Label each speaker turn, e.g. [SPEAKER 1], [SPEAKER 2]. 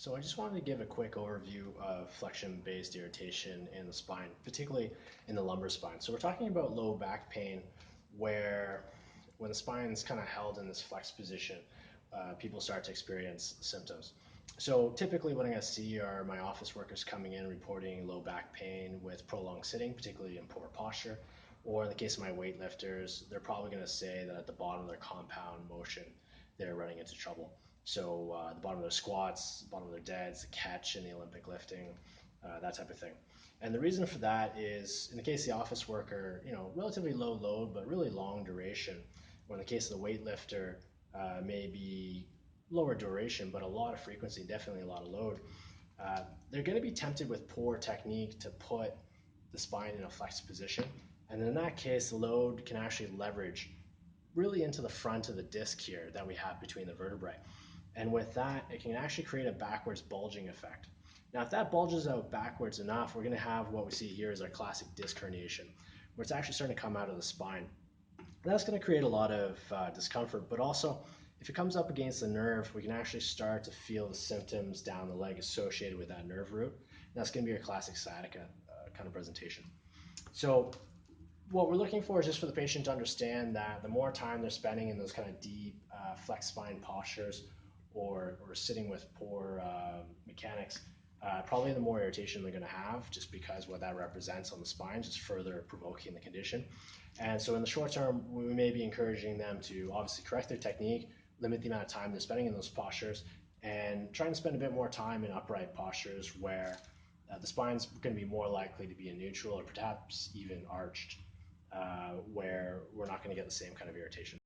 [SPEAKER 1] So I just wanted to give a quick overview of flexion-based irritation in the spine, particularly in the lumbar spine. So we're talking about low back pain where when the spine is kind of held in this flex position, people start to experience symptoms. So typically what I'm going to see are my office workers coming in reporting low back pain with prolonged sitting, particularly in poor posture. Or in the case of my weightlifters, they're probably going to say that at the bottom of their compound motion, they're running into trouble. So the bottom of their squats, the bottom of their deads, the catch in the Olympic lifting, that type of thing. And the reason for that is, in the case of the office worker, relatively low load, but really long duration. Or in the case of the weightlifter, maybe lower duration, but a lot of frequency, definitely a lot of load. They're going to be tempted with poor technique to put the spine in a flexed position. And in that case, the load can actually leverage really into the front of the disc here that we have between the vertebrae. And with that, it can actually create a backwards bulging effect. Now, if that bulges out backwards enough, we're going to have what we see here as our classic disc herniation, where it's actually starting to come out of the spine. And that's going to create a lot of discomfort, but also if it comes up against the nerve, we can actually start to feel the symptoms down the leg associated with that nerve root. And that's going to be your classic sciatica kind of presentation. So what we're looking for is just for the patient to understand that the more time they're spending in those kind of deep flex spine postures or sitting with poor mechanics, probably the more irritation they're going to have, just because what that represents on the spine is further provoking the condition. And so in the short term, we may be encouraging them to obviously correct their technique, limit the amount of time they're spending in those postures, and trying to spend a bit more time in upright postures where the spine's going to be more likely to be in neutral or perhaps even arched, where we're not going to get the same kind of irritation.